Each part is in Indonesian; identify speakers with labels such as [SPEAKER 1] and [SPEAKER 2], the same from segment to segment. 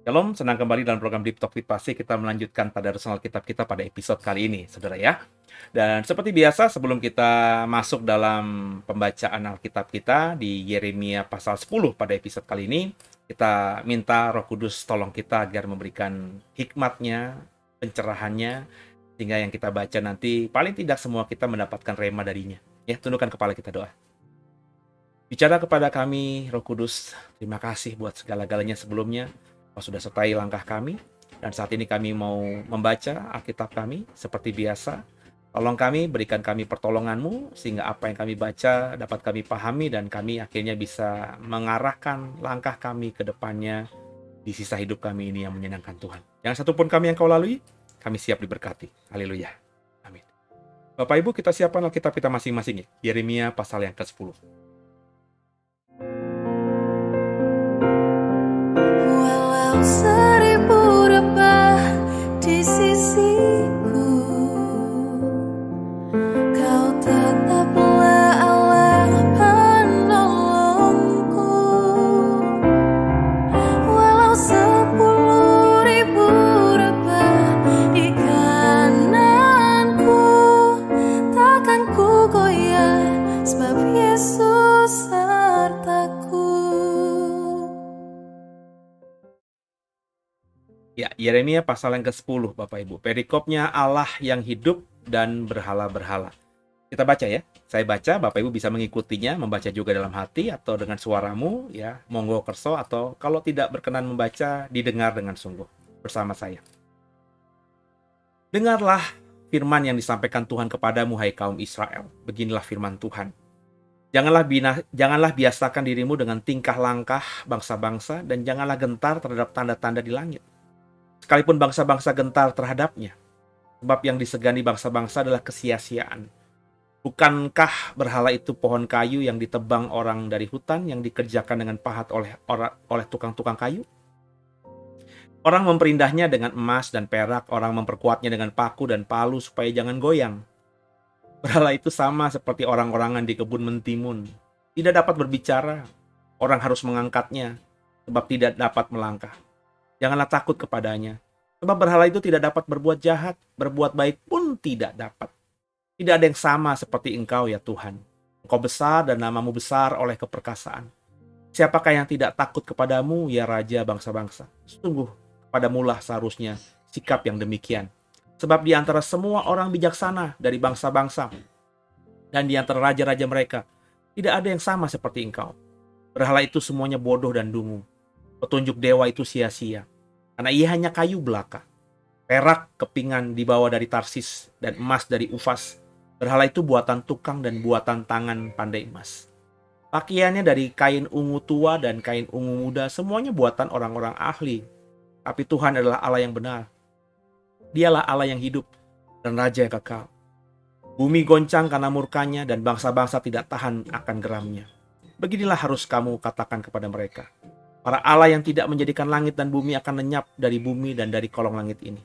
[SPEAKER 1] Shalom, senang kembali dalam program Deep Talk with Pastor. Kita melanjutkan pada Rasional Kitab kita pada episode kali ini, saudara ya. Dan seperti biasa, sebelum kita masuk dalam pembacaan Alkitab kita di Yeremia pasal 10 pada episode kali ini, kita minta Roh Kudus tolong kita agar memberikan hikmatnya, pencerahannya, sehingga yang kita baca nanti paling tidak semua kita mendapatkan rema darinya. Ya, tundukkan kepala kita doa. Bicara kepada kami, Roh Kudus, terima kasih buat segala-galanya sebelumnya. Kau sudah sertai langkah kami, dan saat ini kami mau membaca Alkitab kami seperti biasa. Tolong kami, berikan kami pertolongan-Mu, sehingga apa yang kami baca dapat kami pahami, dan kami akhirnya bisa mengarahkan langkah kami ke depannya di sisa hidup kami ini yang menyenangkan Tuhan. Jangan satupun kami yang Kau lalui, kami siap diberkati. Haleluya. Amin. Bapak Ibu, kita siapkan Alkitab kita masing-masing ya. Yeremia pasal yang ke-10.
[SPEAKER 2] Seribu rebah di sisiku, Kau tetaplah Allah penolongku. Walau 10.000 rebah di kananku, takkan ku goyah sebab Yesus sertaku.
[SPEAKER 1] Ya, Yeremia pasal yang ke-10, Bapak Ibu. Perikopnya Allah yang hidup dan berhala-berhala. Kita baca ya. Saya baca, Bapak Ibu bisa mengikutinya, membaca juga dalam hati atau dengan suaramu, ya. Monggo kerso, atau kalau tidak berkenan membaca, didengar dengan sungguh bersama saya. Dengarlah firman yang disampaikan Tuhan kepadamu, hai kaum Israel. Beginilah firman Tuhan. Janganlah biasakan dirimu dengan tingkah langkah bangsa-bangsa, dan janganlah gentar terhadap tanda-tanda di langit. Sekalipun bangsa-bangsa gentar terhadapnya, sebab yang disegani bangsa-bangsa adalah kesia-siaan. Bukankah berhala itu pohon kayu yang ditebang orang dari hutan, yang dikerjakan dengan pahat oleh tukang-tukang kayu? Orang memperindahnya dengan emas dan perak, orang memperkuatnya dengan paku dan palu supaya jangan goyang. Berhala itu sama seperti orang-orangan di kebun mentimun. Tidak dapat berbicara, orang harus mengangkatnya, sebab tidak dapat melangkah. Janganlah takut kepadanya, sebab berhala itu tidak dapat berbuat jahat, berbuat baik pun tidak dapat. Tidak ada yang sama seperti Engkau ya Tuhan. Engkau besar dan namamu besar oleh keperkasaan. Siapakah yang tidak takut kepadamu ya Raja bangsa-bangsa? Sungguh kepadamulah seharusnya sikap yang demikian. Sebab di antara semua orang bijaksana dari bangsa-bangsa dan di antara raja-raja mereka, tidak ada yang sama seperti Engkau. Berhala itu semuanya bodoh dan dungu. Petunjuk dewa itu sia-sia, karena ia hanya kayu belaka. Perak kepingan dibawa dari Tarsis, dan emas dari Ufas. Berhala itu buatan tukang dan buatan tangan pandai emas. Pakaiannya dari kain ungu tua dan kain ungu muda, semuanya buatan orang-orang ahli. Tapi Tuhan adalah Allah yang benar. Dialah Allah yang hidup dan Raja yang kekal. Bumi goncang karena murkanya, dan bangsa-bangsa tidak tahan akan geramnya. Beginilah harus kamu katakan kepada mereka. Para Allah yang tidak menjadikan langit dan bumi akan lenyap dari bumi dan dari kolong langit ini.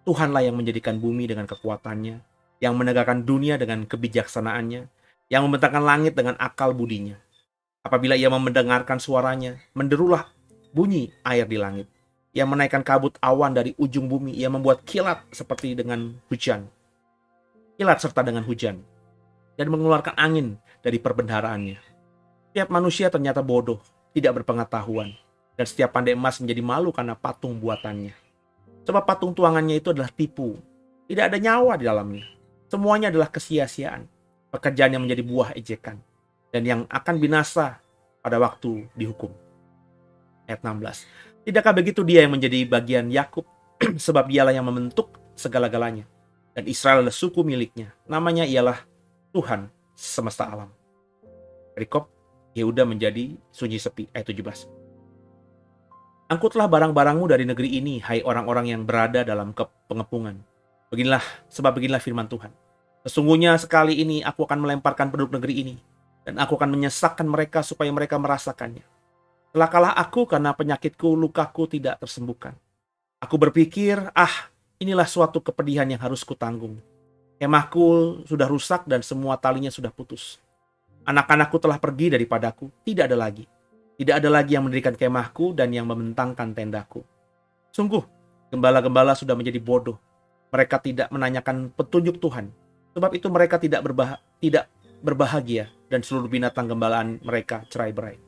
[SPEAKER 1] Tuhanlah yang menjadikan bumi dengan kekuatannya, yang menegakkan dunia dengan kebijaksanaannya, yang membentangkan langit dengan akal budinya. Apabila ia mendengarkan suaranya, menderulah bunyi air di langit. Ia menaikkan kabut awan dari ujung bumi, ia membuat kilat seperti dengan hujan. Kilat serta dengan hujan, dan mengeluarkan angin dari perbendaharaannya. Setiap manusia ternyata bodoh, tidak berpengetahuan, dan setiap pandai emas menjadi malu karena patung buatannya. Sebab patung tuangannya itu adalah tipu, tidak ada nyawa di dalamnya. Semuanya adalah kesia-siaan, pekerjaan yang menjadi buah ejekan, dan yang akan binasa pada waktu dihukum. Ayat 16. Tidakkah begitu dia yang menjadi bagian Yakub, sebab dialah yang membentuk segala-galanya, dan Israel adalah suku miliknya, namanya ialah Tuhan semesta alam. Perikop Yehuda menjadi sunyi sepi. Ayat 17. Angkutlah barang-barangmu dari negeri ini, hai orang-orang yang berada dalam pengepungan. Sebab beginilah firman Tuhan. Sesungguhnya sekali ini aku akan melemparkan penduduk negeri ini, dan aku akan menyesakkan mereka supaya mereka merasakannya. Celakalah aku karena penyakitku, lukaku tidak tersembuhkan. Aku berpikir, inilah suatu kepedihan yang harus kutanggung. Kemahku sudah rusak dan semua talinya sudah putus. Anak-anakku telah pergi daripadaku, tidak ada lagi. Tidak ada lagi yang mendirikan kemahku dan yang membentangkan tendaku. Sungguh, gembala-gembala sudah menjadi bodoh. Mereka tidak menanyakan petunjuk Tuhan. Sebab itu mereka tidak berbahagia dan seluruh binatang gembalaan mereka cerai-berai.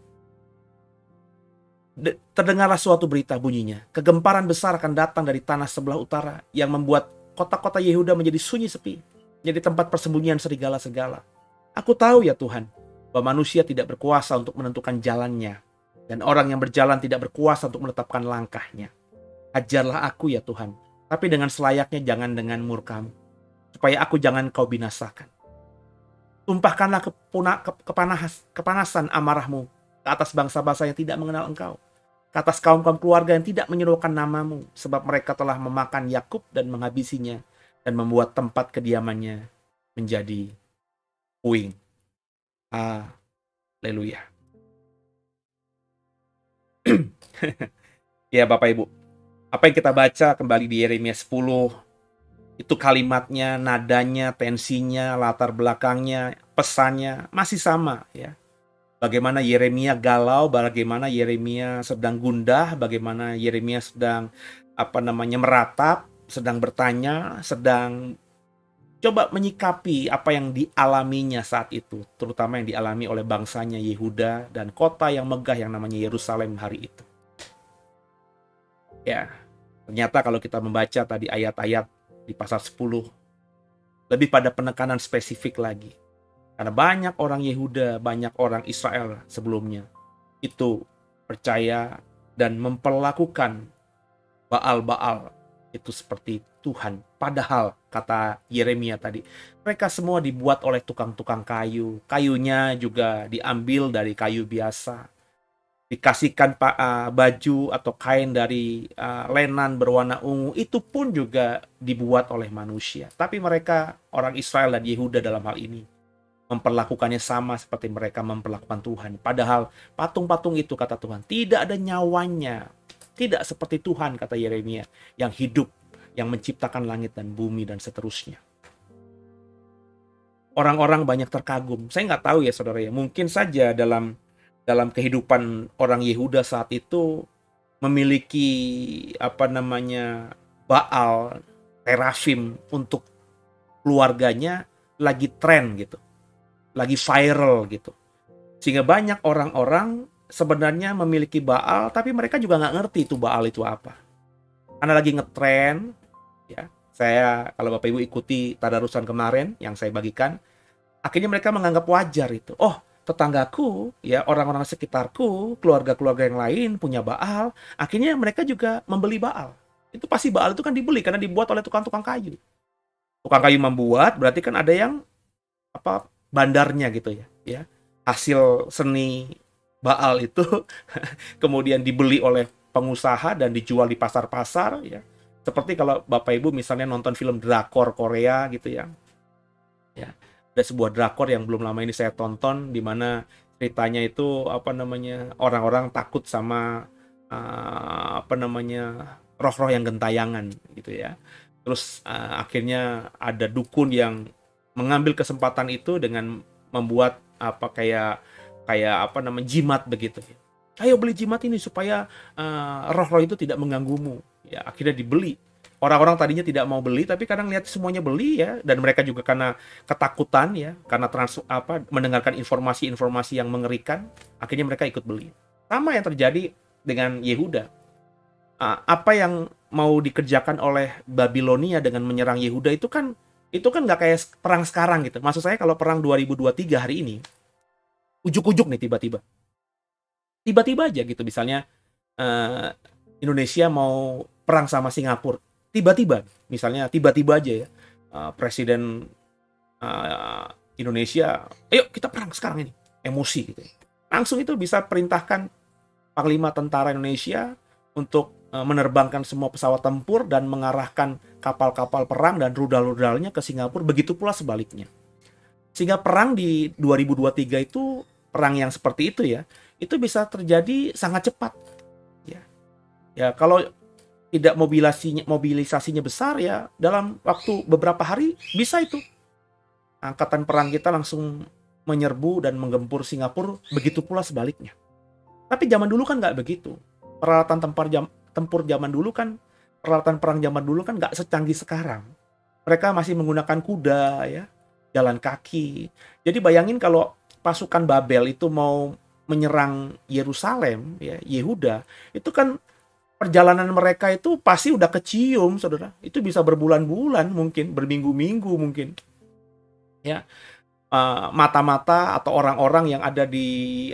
[SPEAKER 1] Terdengarlah suatu berita bunyinya. Kegemparan besar akan datang dari tanah sebelah utara yang membuat kota-kota Yehuda menjadi sunyi sepi, jadi tempat persembunyian serigala-serigala. Aku tahu ya Tuhan, bahwa manusia tidak berkuasa untuk menentukan jalannya, dan orang yang berjalan tidak berkuasa untuk menetapkan langkahnya. Ajarlah aku ya Tuhan, tapi dengan selayaknya, jangan dengan murka-Mu, supaya aku jangan Kau binasakan. Tumpahkanlah kepanasan amarah-Mu ke atas bangsa-bangsa yang tidak mengenal Engkau, ke atas kaum-kaum keluarga yang tidak menyerukan nama-Mu, sebab mereka telah memakan Yakub dan menghabisinya, dan membuat tempat kediamannya menjadi puing. Haleluya. Ya Bapak Ibu, apa yang kita baca kembali di Yeremia 10, itu kalimatnya, nadanya, tensinya, latar belakangnya, pesannya masih sama ya. Bagaimana Yeremia galau, bagaimana Yeremia sedang gundah, bagaimana Yeremia sedang meratap, sedang bertanya, sedang coba menyikapi apa yang dialaminya saat itu, terutama yang dialami oleh bangsanya Yehuda dan kota yang megah yang namanya Yerusalem hari itu. Ya, ternyata kalau kita membaca tadi ayat-ayat di pasal 10, lebih pada penekanan spesifik lagi. Karena banyak orang Yehuda, banyak orang Israel sebelumnya itu percaya dan memperlakukan Baal-Baal itu seperti Tuhan. Padahal, kata Yeremia tadi, mereka semua dibuat oleh tukang-tukang kayu. Kayunya juga diambil dari kayu biasa. Dikasihkan baju atau kain dari lenan berwarna ungu, itu pun juga dibuat oleh manusia. Tapi mereka, orang Israel dan Yehuda dalam hal ini, memperlakukannya sama seperti mereka memperlakukan Tuhan. Padahal patung-patung itu, kata Tuhan, tidak ada nyawanya. Tidak seperti Tuhan, kata Yeremia, yang hidup, yang menciptakan langit dan bumi dan seterusnya. Orang-orang banyak terkagum. Saya nggak tahu ya saudara ya, mungkin saja dalam kehidupan orang Yehuda saat itu memiliki Baal, terafim untuk keluarganya lagi tren gitu, lagi viral gitu, sehingga banyak orang-orang sebenarnya memiliki Baal, tapi mereka juga nggak ngerti itu Baal itu apa. Karena lagi ngetren, ya. Saya, kalau Bapak Ibu ikuti tadarusan kemarin yang saya bagikan, akhirnya mereka menganggap wajar itu. Oh, tetanggaku, ya orang-orang sekitarku, keluarga-keluarga yang lain punya Baal, akhirnya mereka juga membeli Baal. Itu pasti Baal itu kan dibeli karena dibuat oleh tukang-tukang kayu. Tukang kayu membuat, berarti kan ada yang bandarnya gitu ya. Hasil seni Baal itu kemudian dibeli oleh pengusaha dan dijual di pasar-pasar ya. Seperti kalau Bapak Ibu misalnya nonton film drakor Korea gitu ya. Ya, ada sebuah drakor yang belum lama ini saya tonton di mana ceritanya itu orang-orang takut sama roh-roh yang gentayangan gitu ya. Terus akhirnya ada dukun yang mengambil kesempatan itu dengan membuat jimat begitu. Ayo beli jimat ini supaya roh-roh itu tidak mengganggumu. Ya, akhirnya dibeli. Orang-orang tadinya tidak mau beli, tapi kadang lihat semuanya beli ya, dan mereka juga karena ketakutan ya, karena mendengarkan informasi-informasi yang mengerikan, akhirnya mereka ikut beli. Sama yang terjadi dengan Yehuda. Apa yang mau dikerjakan oleh Babilonia dengan menyerang Yehuda itu kan nggak kayak perang sekarang gitu. Maksud saya kalau perang 2023 hari ini, ujuk-ujuk nih tiba-tiba aja gitu, misalnya Indonesia mau perang sama Singapura, tiba-tiba aja ya, Presiden Indonesia, ayo kita perang sekarang ini, emosi gitu ya. Langsung itu bisa perintahkan Panglima Tentara Indonesia untuk menerbangkan semua pesawat tempur dan mengarahkan kapal-kapal perang dan rudal-rudalnya ke Singapura, begitu pula sebaliknya. Sehingga perang di 2023 itu, perang yang seperti itu ya, itu bisa terjadi sangat cepat. Ya, kalau tidak mobilisasinya besar ya, dalam waktu beberapa hari bisa itu angkatan perang kita langsung menyerbu dan menggempur Singapura, begitu pula sebaliknya. Tapi zaman dulu kan nggak begitu. Peralatan tempur zaman dulu kan, peralatan perang zaman dulu kan nggak secanggih sekarang. Mereka masih menggunakan kuda ya, jalan kaki. Jadi bayangin kalau pasukan Babel itu mau menyerang Yerusalem, ya, Yehuda, itu kan perjalanan mereka itu pasti udah kecium, saudara. Itu bisa berbulan-bulan mungkin, berminggu-minggu mungkin. Ya, mata-mata atau orang-orang yang ada di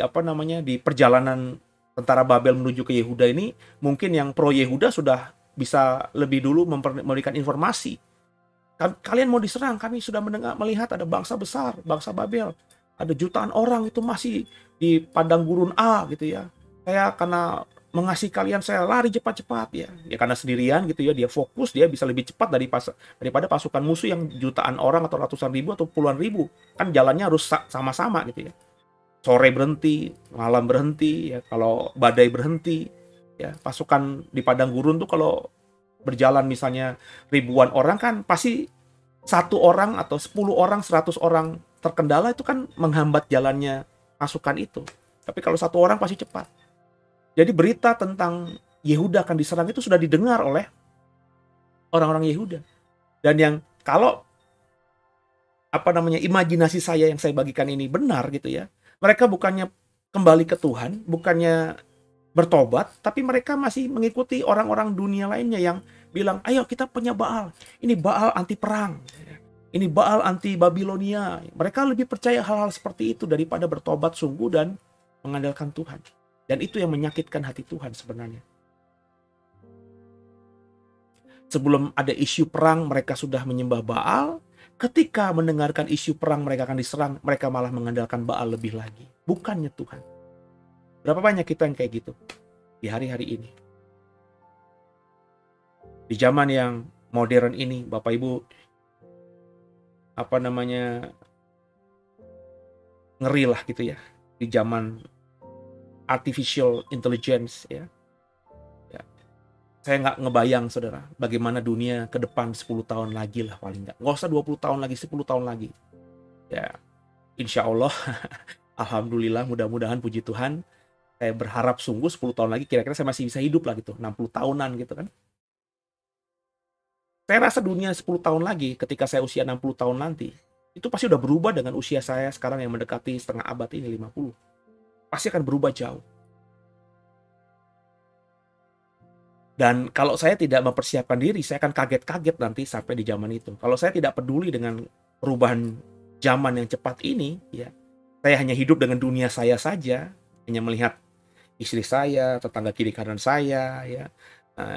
[SPEAKER 1] di perjalanan tentara Babel menuju ke Yehuda ini, mungkin yang pro Yehuda sudah bisa lebih dulu memberikan informasi. Kalian mau diserang, kami sudah melihat ada bangsa besar, bangsa Babel. Ada jutaan orang itu masih di padang gurun A gitu ya. Saya karena mengasihi kalian, saya lari cepat-cepat ya. Ya karena sendirian gitu ya, dia fokus, dia bisa lebih cepat daripada pasukan musuh yang jutaan orang atau ratusan ribu atau puluhan ribu. Kan jalannya harus sama-sama gitu ya. Sore berhenti, malam berhenti ya, kalau badai berhenti ya. Pasukan di padang gurun tuh kalau berjalan misalnya ribuan orang kan pasti 1 orang atau 10 orang, 100 orang terkendala itu kan menghambat jalannya pasukan itu. Tapi kalau 1 orang pasti cepat. Jadi berita tentang Yehuda akan diserang itu sudah didengar oleh orang-orang Yehuda. Dan yang kalau imajinasi saya yang saya bagikan ini benar gitu ya. Mereka bukannya kembali ke Tuhan, bukannya bertobat, tapi mereka masih mengikuti orang-orang dunia lainnya yang bilang, ayo kita punya Baal. Ini Baal anti perang. Ini Baal anti Babilonia. Mereka lebih percaya hal-hal seperti itu daripada bertobat sungguh dan mengandalkan Tuhan. Dan itu yang menyakitkan hati Tuhan sebenarnya. Sebelum ada isu perang, mereka sudah menyembah Baal. Ketika mendengarkan isu perang mereka akan diserang, mereka malah mengandalkan Baal lebih lagi. Bukannya Tuhan. Berapa banyak kita yang kayak gitu di hari-hari ini? Di zaman yang modern ini, Bapak Ibu, ngeri lah gitu ya. Di zaman artificial intelligence ya. Saya nggak ngebayang, saudara, bagaimana dunia ke depan 10 tahun lagi lah paling nggak. Nggak usah 20 tahun lagi, 10 tahun lagi. Ya, insya Allah, alhamdulillah, mudah-mudahan puji Tuhan, saya berharap sungguh 10 tahun lagi kira-kira saya masih bisa hidup lah gitu, 60 tahunan gitu kan. Saya rasa dunia 10 tahun lagi ketika saya usia 60 tahun nanti, itu pasti udah berubah dengan usia saya sekarang yang mendekati setengah abad ini, 50. Pasti akan berubah jauh. Dan kalau saya tidak mempersiapkan diri, saya akan kaget-kaget nanti sampai di zaman itu. Kalau saya tidak peduli dengan perubahan zaman yang cepat ini, ya, saya hanya hidup dengan dunia saya saja, hanya melihat istri saya, tetangga kiri kanan saya, ya,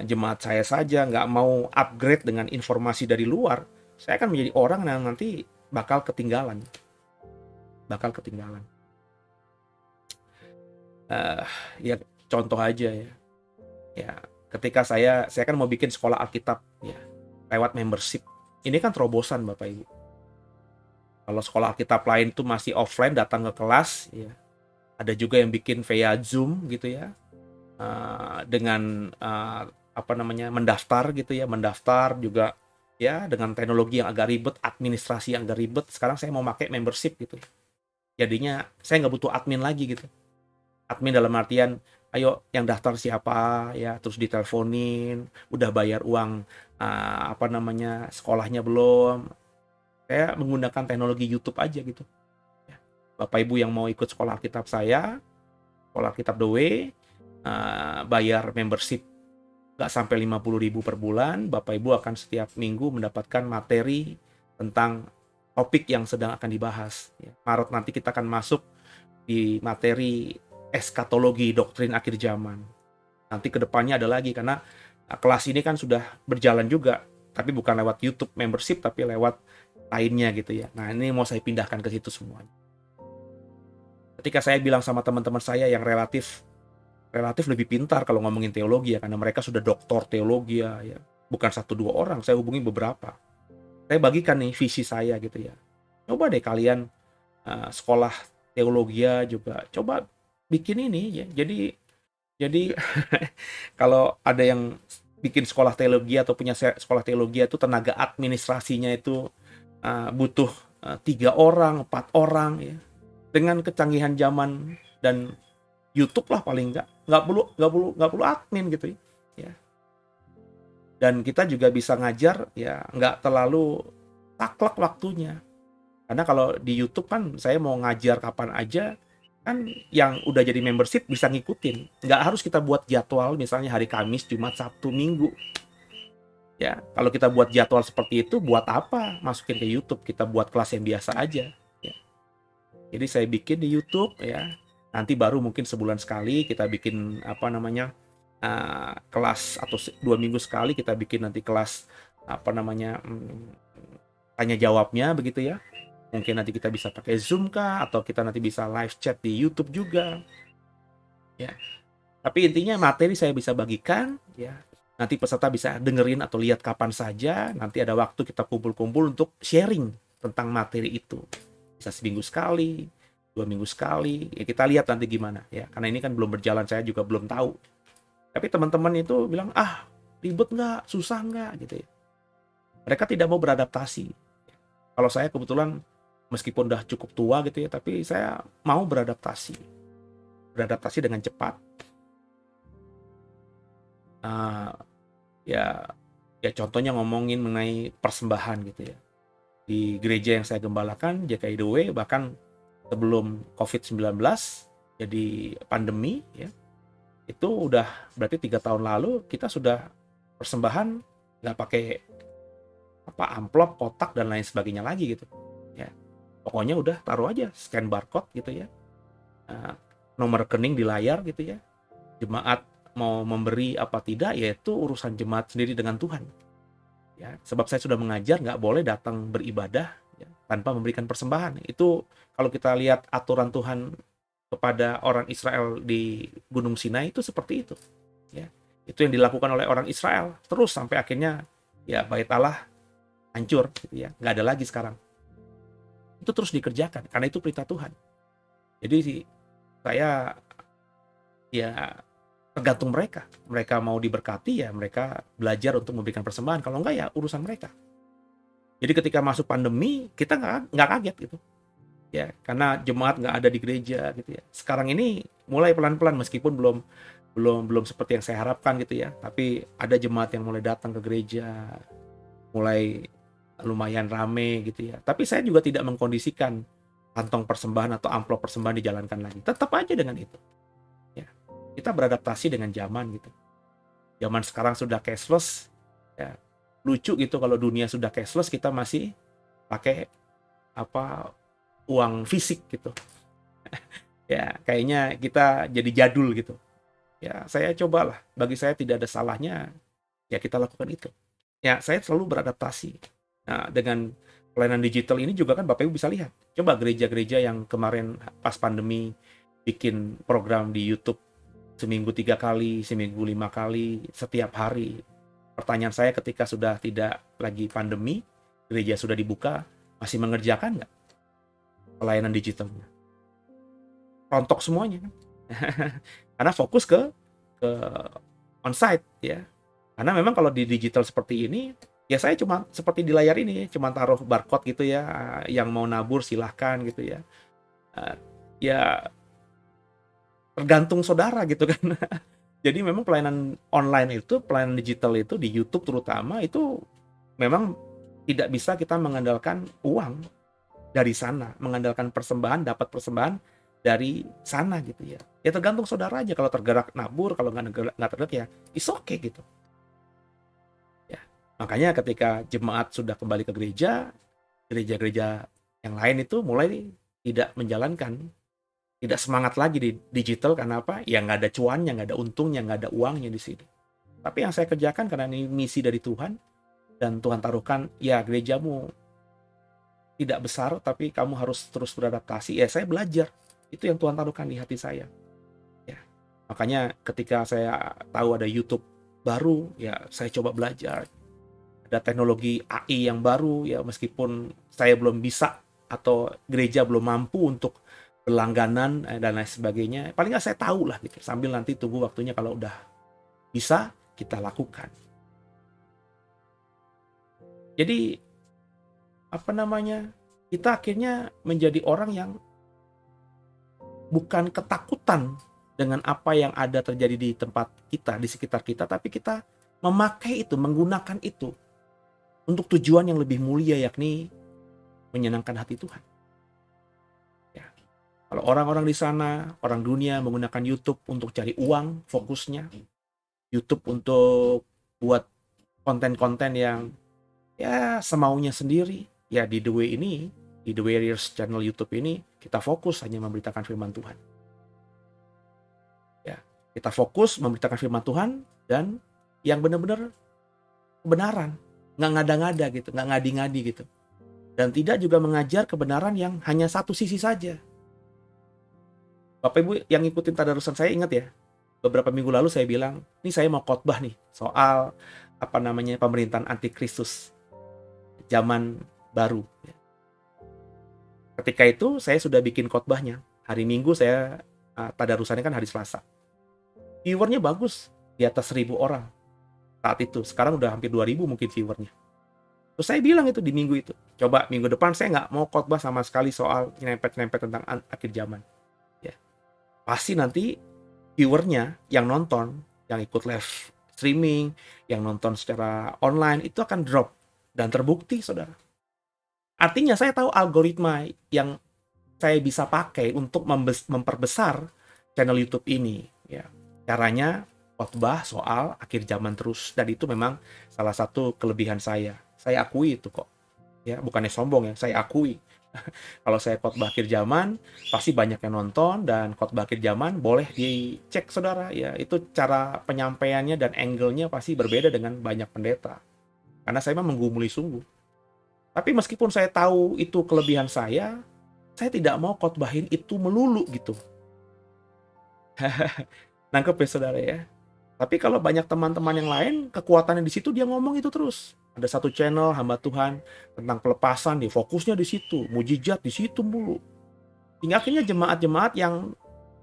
[SPEAKER 1] jemaat saya saja, nggak mau upgrade dengan informasi dari luar, saya akan menjadi orang yang nanti bakal ketinggalan. Ya contoh aja ya. Ketika saya kan mau bikin sekolah Alkitab ya, lewat membership. Ini kan terobosan Bapak Ibu. Kalau sekolah Alkitab lain itu masih offline, datang ke kelas ya. Ada juga yang bikin via Zoom gitu ya. Dengan mendaftar gitu ya, mendaftar juga ya dengan teknologi yang agak ribet, administrasi yang agak ribet. Sekarang saya mau pakai membership gitu. Jadinya saya nggak butuh admin lagi gitu. Admin dalam artian, ayo yang daftar siapa ya, terus diteleponin, udah bayar uang sekolahnya belum. Saya menggunakan teknologi YouTube aja gitu. Bapak Ibu yang mau ikut sekolah Alkitab saya, sekolah Alkitab The Way, bayar membership nggak sampai 50.000 per bulan, Bapak Ibu akan setiap minggu mendapatkan materi tentang topik yang sedang akan dibahas. Maret nanti kita akan masuk di materi eskatologi, doktrin akhir zaman. Nanti kedepannya ada lagi, karena kelas ini kan sudah berjalan juga, tapi bukan lewat YouTube membership, tapi lewat lainnya gitu ya. Nah ini mau saya pindahkan ke situ semuanya. Ketika saya bilang sama teman-teman saya yang relatif lebih pintar kalau ngomongin teologi ya, karena mereka sudah doktor teologi ya, bukan 1-2 orang, saya hubungi beberapa. Saya bagikan nih visi saya gitu ya. Coba deh kalian sekolah teologi juga, coba bikin ini ya. Jadi kalau ada yang bikin sekolah teologi atau punya sekolah teologi itu tenaga administrasinya itu butuh 3 orang, 4 orang ya. Dengan kecanggihan zaman dan YouTube lah paling nggak perlu admin gitu ya. ya. Dan kita juga bisa ngajar ya nggak terlalu taklek waktunya. Karena kalau di YouTube kan saya mau ngajar kapan aja, kan yang udah jadi membership bisa ngikutin. Nggak harus kita buat jadwal misalnya hari Kamis, Jumat, Sabtu, Minggu. Ya, kalau kita buat jadwal seperti itu, buat apa masukin ke YouTube? Kita buat kelas yang biasa aja. Ya. Jadi saya bikin di YouTube ya. Nanti baru mungkin sebulan sekali kita bikin kelas, atau 2 minggu sekali kita bikin nanti kelas tanya jawabnya begitu ya. Mungkin nanti kita bisa pakai Zoom kah, atau kita nanti bisa live chat di YouTube juga. Ya. Tapi intinya materi saya bisa bagikan ya. Nanti peserta bisa dengerin atau lihat kapan saja. Nanti ada waktu kita kumpul-kumpul untuk sharing tentang materi itu. Bisa seminggu sekali, 2 minggu sekali. Ya kita lihat nanti gimana ya. Karena ini kan belum berjalan, saya juga belum tahu. Tapi teman-teman itu bilang, ribet nggak, susah nggak gitu ya. Mereka tidak mau beradaptasi. Kalau saya kebetulan meskipun udah cukup tua gitu ya, tapi saya mau beradaptasi. Beradaptasi dengan cepat. Ya contohnya ngomongin mengenai persembahan gitu ya. Di gereja yang saya gembalakan, JKIDW, bahkan sebelum COVID-19 jadi pandemi ya, itu udah berarti 3 tahun lalu kita sudah persembahan nggak pakai amplop, kotak dan lain sebagainya lagi gitu ya. Pokoknya udah taruh aja scan barcode gitu ya, nomor rekening di layar gitu ya. Jemaat mau memberi apa tidak, yaitu urusan jemaat sendiri dengan Tuhan. Ya, sebab saya sudah mengajar nggak boleh datang beribadah ya, tanpa memberikan persembahan. Itu kalau kita lihat aturan Tuhan kepada orang Israel di Gunung Sinai itu seperti itu. Ya, itu yang dilakukan oleh orang Israel terus sampai akhirnya ya Bait Allah hancur, gitu ya, nggak ada lagi sekarang. Itu terus dikerjakan karena itu perintah Tuhan. Jadi saya ya tergantung mereka. Mereka mau diberkati ya mereka belajar untuk memberikan persembahan. Kalau enggak ya urusan mereka. Jadi ketika masuk pandemi kita nggak kaget gitu. Ya karena jemaat nggak ada di gereja gitu ya. Sekarang ini mulai pelan-pelan meskipun belum seperti yang saya harapkan gitu ya. Tapi ada jemaat yang mulai datang ke gereja, mulai lumayan rame gitu ya. Tapi saya juga tidak mengkondisikan kantong persembahan atau amplop persembahan dijalankan lagi. Tetap aja dengan itu. Kita beradaptasi dengan zaman gitu. Zaman sekarang sudah cashless, ya lucu gitu kalau dunia sudah cashless kita masih pakai uang fisik gitu. Ya kayaknya kita jadi jadul gitu. Ya saya cobalah, bagi saya tidak ada salahnya ya kita lakukan itu. Ya saya selalu beradaptasi. Nah dengan pelayanan digital ini juga kan Bapak Ibu bisa lihat. Coba gereja-gereja yang kemarin pas pandemi bikin program di YouTube seminggu 3 kali, seminggu 5 kali, setiap hari. Pertanyaan saya ketika sudah tidak lagi pandemi, gereja sudah dibuka, masih mengerjakan nggak pelayanan digitalnya? Rontok semuanya. Karena fokus ke onsite ya. Karena memang kalau di digital seperti ini, ya saya cuma seperti di layar ini, cuma taruh barcode gitu ya, yang mau nabur silahkan gitu ya. Ya tergantung saudara gitu kan. Jadi memang pelayanan online itu, pelayanan digital itu di YouTube terutama itu memang tidak bisa kita mengandalkan uang dari sana, mengandalkan persembahan, dapat persembahan dari sana gitu ya. Ya tergantung saudara aja, kalau tergerak nabur, kalau nggak tergerak ya it's okay gitu. Ya, makanya ketika jemaat sudah kembali ke gereja, gereja-gereja yang lain itu mulai tidak menjalankan, tidak semangat lagi di digital. Karena apa? Ya nggak ada cuannya, nggak ada untungnya, nggak ada uangnya di sini. Tapi yang saya kerjakan karena ini misi dari Tuhan, dan Tuhan taruhkan, ya gerejamu tidak besar, tapi kamu harus terus beradaptasi. Ya saya belajar. Itu yang Tuhan taruhkan di hati saya. Ya, makanya ketika saya tahu ada YouTube baru, ya saya coba belajar. Ada teknologi AI yang baru, ya meskipun saya belum bisa atau gereja belum mampu untuk berlangganan dan lain sebagainya, paling nggak saya tahu lah gitu, sambil nanti tunggu waktunya kalau udah bisa kita lakukan. Jadi kita akhirnya menjadi orang yang bukan ketakutan dengan apa yang ada terjadi di tempat kita, di sekitar kita, tapi kita memakai itu, menggunakan itu untuk tujuan yang lebih mulia, yakni menyenangkan hati Tuhan. Ya. Kalau orang-orang di sana, orang dunia menggunakan YouTube untuk cari uang, fokusnya YouTube untuk buat konten-konten yang ya semaunya sendiri. Ya di The Way ini, di The Warriors channel YouTube ini, kita fokus hanya memberitakan firman Tuhan. Ya, kita fokus memberitakan firman Tuhan dan yang benar-benar kebenaran, nggak ngada-ngada gitu, nggak ngadi-ngadi gitu. Dan tidak juga mengajar kebenaran yang hanya satu sisi saja. Bapak Ibu yang ngikutin tadarusan saya ingat ya, beberapa minggu lalu saya bilang, ini saya mau khotbah nih soal pemerintahan antikristus zaman baru. Ketika itu saya sudah bikin khotbahnya. Hari Minggu saya tadarusannya kan hari Selasa. Viewernya bagus, di atas 1.000 orang saat itu. Sekarang udah hampir 2.000 mungkin viewernya. Terus saya bilang itu di minggu itu, coba minggu depan saya nggak mau khotbah sama sekali soal nyerempet-nyerempet tentang akhir zaman. Ya, pasti nanti viewernya yang nonton, yang ikut live streaming, yang nonton secara online itu akan drop. Dan terbukti, saudara. Artinya saya tahu algoritma yang saya bisa pakai untuk memperbesar channel YouTube ini. Ya, caranya khotbah soal akhir zaman terus. Dan itu memang salah satu kelebihan saya. Saya akui itu kok. Ya, bukannya sombong ya, saya akui. Kalau saya khotbah akhir zaman, pasti banyak yang nonton, dan khotbah akhir zaman boleh dicek, saudara. Ya, itu cara penyampaiannya dan angle-nya pasti berbeda dengan banyak pendeta. Karena saya memang menggumuli sungguh. Tapi meskipun saya tahu itu kelebihan saya tidak mau khotbahin itu melulu gitu. Nangkep ya, saudara ya. Tapi kalau banyak teman-teman yang lain, kekuatannya di situ, dia ngomong itu terus. Ada satu channel hamba Tuhan tentang pelepasan, dia fokusnya di situ, mujizat di situ mulu. Hingga akhirnya jemaat-jemaat yang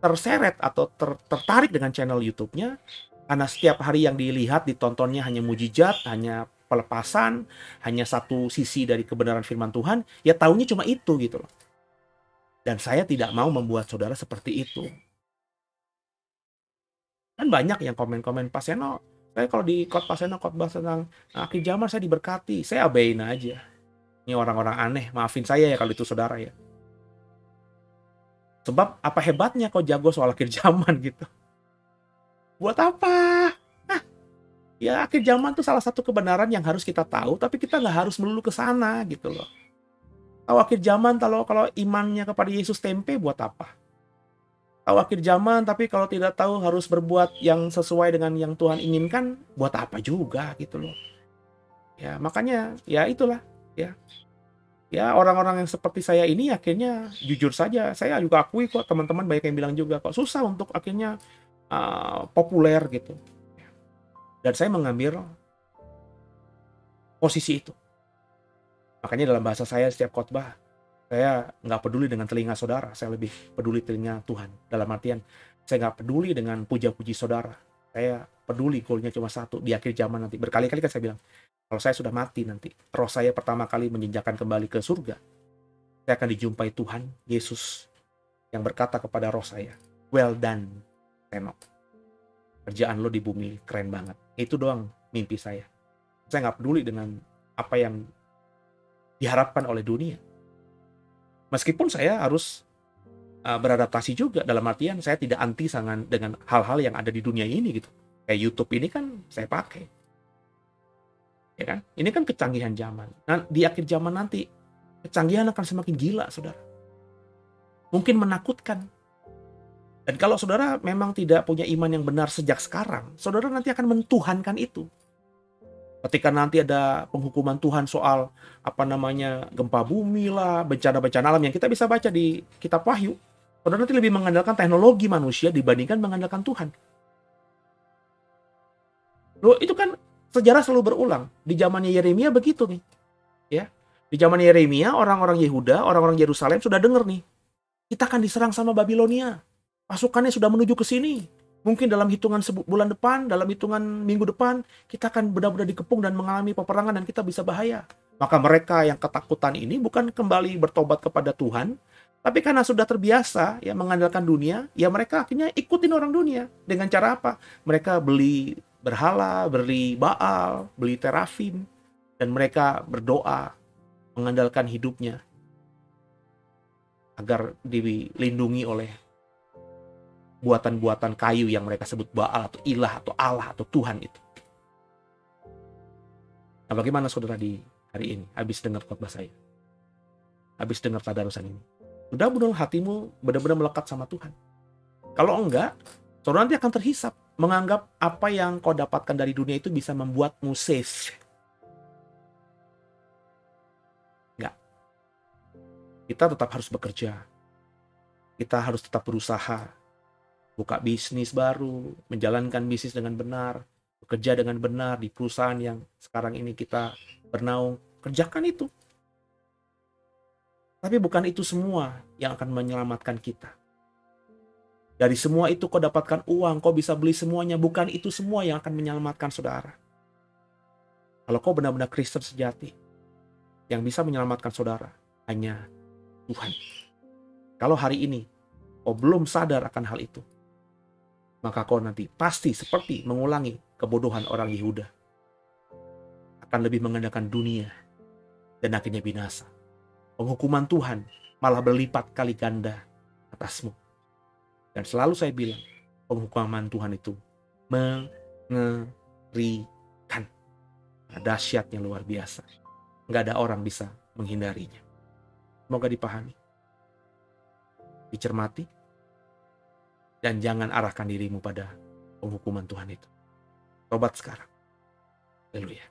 [SPEAKER 1] terseret atau tertarik dengan channel YouTube-nya, karena setiap hari yang dilihat, ditontonnya hanya mujizat, hanya pelepasan, hanya satu sisi dari kebenaran firman Tuhan, ya taunya cuma itu gitu loh. Dan saya tidak mau membuat saudara seperti itu. Kan banyak yang komen-komen, Pak Seno, saya kalau di Pak Seno khotbah tentang akhir zaman saya diberkati, saya abain aja. Ini orang-orang aneh, maafin saya ya kalau itu saudara ya. Sebab apa hebatnya kau jago soal akhir zaman gitu? Buat apa? Nah, ya akhir zaman tuh salah satu kebenaran yang harus kita tahu, tapi kita nggak harus melulu ke sana gitu loh. Tahu akhir zaman kalau imannya kepada Yesus tempe, buat apa? Tahu akhir zaman, tapi kalau tidak tahu harus berbuat yang sesuai dengan yang Tuhan inginkan, buat apa juga gitu loh. Ya, makanya ya itulah ya. Ya, orang-orang yang seperti saya ini akhirnya jujur saja, saya juga akui kok, teman-teman banyak yang bilang juga kok susah untuk akhirnya populer gitu. Dan saya mengambil posisi itu. Makanya dalam bahasa saya setiap khotbah, saya nggak peduli dengan telinga saudara, saya lebih peduli telinga Tuhan. Dalam artian, saya nggak peduli dengan puja-puji saudara. Saya peduli goalnya cuma satu, di akhir zaman nanti. Berkali-kali kan saya bilang, kalau saya sudah mati nanti, roh saya pertama kali menjinjakkan kembali ke surga, saya akan dijumpai Tuhan, Yesus, yang berkata kepada roh saya, well done, Seno. Kerjaan lo di bumi keren banget. Itu doang mimpi saya. Saya nggak peduli dengan apa yang diharapkan oleh dunia. Meskipun saya harus beradaptasi juga, dalam artian saya tidak anti dengan hal-hal yang ada di dunia ini gitu. Kayak YouTube ini kan saya pakai. Ya kan? Ini kan kecanggihan zaman. Nah, di akhir zaman nanti kecanggihan akan semakin gila, saudara. Mungkin menakutkan. Dan kalau saudara memang tidak punya iman yang benar sejak sekarang, saudara nanti akan mentuhankan itu. Ketika nanti ada penghukuman Tuhan soal gempa bumi lah, bencana-bencana alam yang kita bisa baca di kitab Wahyu, saudara nanti lebih mengandalkan teknologi manusia dibandingkan mengandalkan Tuhan. Loh, itu kan sejarah selalu berulang. Di zamannya Yeremia begitu nih. Ya. Di zaman Yeremia, orang-orang Yehuda, orang-orang Yerusalem sudah dengar nih, kita akan diserang sama Babilonia. Pasukannya sudah menuju ke sini. Mungkin dalam hitungan bulan depan, dalam hitungan minggu depan, kita akan benar-benar dikepung dan mengalami peperangan dan kita bisa bahaya. Maka mereka yang ketakutan ini bukan kembali bertobat kepada Tuhan, Tapi karena sudah terbiasa ya mengandalkan dunia, ya mereka akhirnya ikutin orang dunia. Dengan cara apa? Mereka beli berhala, beli Baal, beli terafim, dan mereka berdoa mengandalkan hidupnya agar dilindungi oleh buatan-buatan kayu yang mereka sebut Baal atau ilah atau Allah atau Tuhan itu. Nah, bagaimana saudara di hari ini habis dengar khotbah saya? Habis dengar tadarusan ini? Sudah benar hatimu benar-benar melekat sama Tuhan? Kalau enggak, saudara nanti akan terhisap menganggap apa yang kau dapatkan dari dunia itu bisa membuatmu safe. Enggak. Kita tetap harus bekerja. Kita harus tetap berusaha. Buka bisnis baru, menjalankan bisnis dengan benar, bekerja dengan benar di perusahaan yang sekarang ini kita bernaung. Kerjakan itu. Tapi bukan itu semua yang akan menyelamatkan kita. Dari semua itu kau dapatkan uang, kau bisa beli semuanya. Bukan itu semua yang akan menyelamatkan saudara. Kalau kau benar-benar Kristen sejati, yang bisa menyelamatkan saudara hanya Tuhan. Kalau hari ini kau belum sadar akan hal itu, maka kau nanti pasti seperti mengulangi kebodohan orang Yehuda. Akan lebih mengandalkan dunia dan akhirnya binasa. Penghukuman Tuhan malah berlipat kali ganda atasmu. Dan selalu saya bilang, penghukuman Tuhan itu mengerikan. Dahsyatnya luar biasa. Nggak ada orang bisa menghindarinya. Semoga dipahami, dicermati, dan jangan arahkan dirimu pada penghukuman Tuhan itu. Tobat sekarang. Haleluya.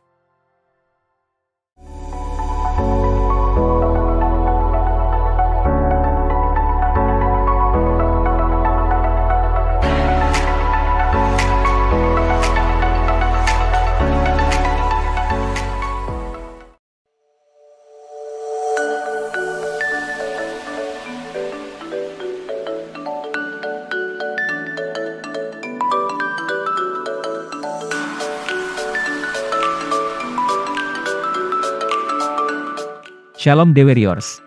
[SPEAKER 3] Shalom The Warriors.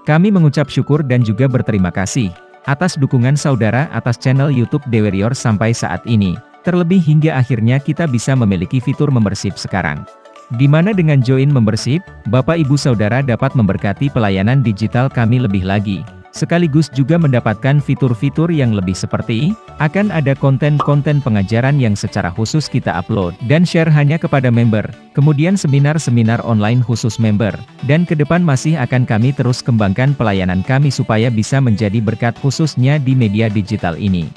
[SPEAKER 3] Kami mengucap syukur dan juga berterima kasih atas dukungan saudara atas channel YouTube The Warriors sampai saat ini. Terlebih hingga akhirnya kita bisa memiliki fitur membership sekarang. Di mana dengan join membership, Bapak Ibu Saudara dapat memberkati pelayanan digital kami lebih lagi. Sekaligus juga mendapatkan fitur-fitur yang lebih seperti, akan ada konten-konten pengajaran yang secara khusus kita upload dan share hanya kepada member, kemudian seminar-seminar online khusus member, dan ke depan masih akan kami terus kembangkan pelayanan kami supaya bisa menjadi berkat khususnya di media digital ini.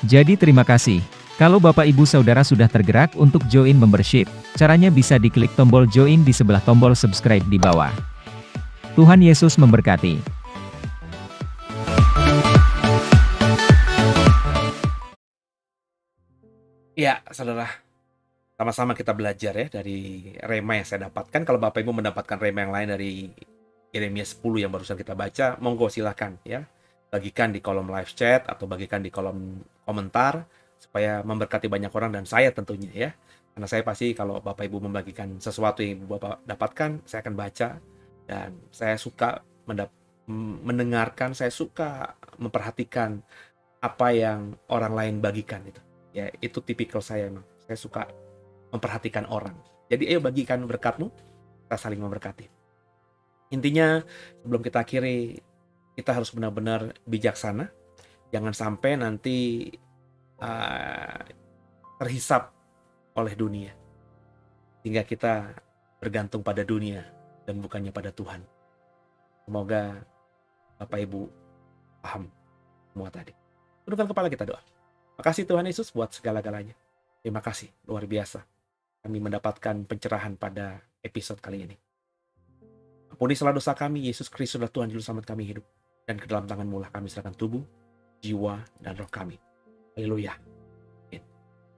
[SPEAKER 3] Jadi terima kasih. Kalau Bapak Ibu Saudara sudah tergerak untuk join membership, caranya bisa diklik tombol join di sebelah tombol subscribe di bawah. Tuhan Yesus memberkati.
[SPEAKER 1] Ya, saudara, sama-sama kita belajar ya dari rema yang saya dapatkan. Kalau Bapak Ibu mendapatkan rema yang lain dari Yeremia 10 yang barusan kita baca, monggo silakan ya. Bagikan di kolom live chat atau bagikan di kolom komentar supaya memberkati banyak orang dan saya tentunya ya. Karena saya pasti kalau Bapak Ibu membagikan sesuatu yang Bapak dapatkan, saya akan baca dan saya suka mendengarkan, saya suka memperhatikan apa yang orang lain bagikan itu. Ya, itu tipikal saya emang. Saya suka memperhatikan orang. Jadi ayo bagikan berkatmu, kita saling memberkati. Intinya, sebelum kita akhiri, kita harus benar-benar bijaksana. Jangan sampai nanti terhisap oleh dunia. Sehingga kita bergantung pada dunia dan bukannya pada Tuhan. Semoga Bapak Ibu paham semua tadi. Tundukkan kepala kita doa. Makasih Tuhan Yesus buat segala-galanya. Terima kasih, luar biasa. Kami mendapatkan pencerahan pada episode kali ini. Ampuni segala dosa kami, Yesus Kristus adalah Tuhan Juru Selamat kami hidup. Dan ke dalam tangan-Mu lah kami serahkan tubuh, jiwa, dan roh kami. Haleluya.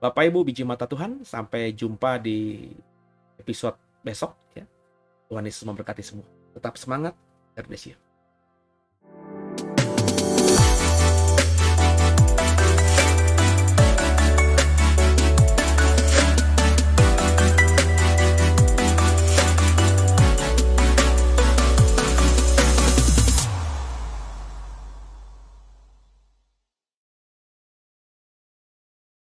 [SPEAKER 1] Bapak Ibu biji mata Tuhan, sampai jumpa di episode besok. Ya. Tuhan Yesus memberkati semua. Tetap semangat, God bless you.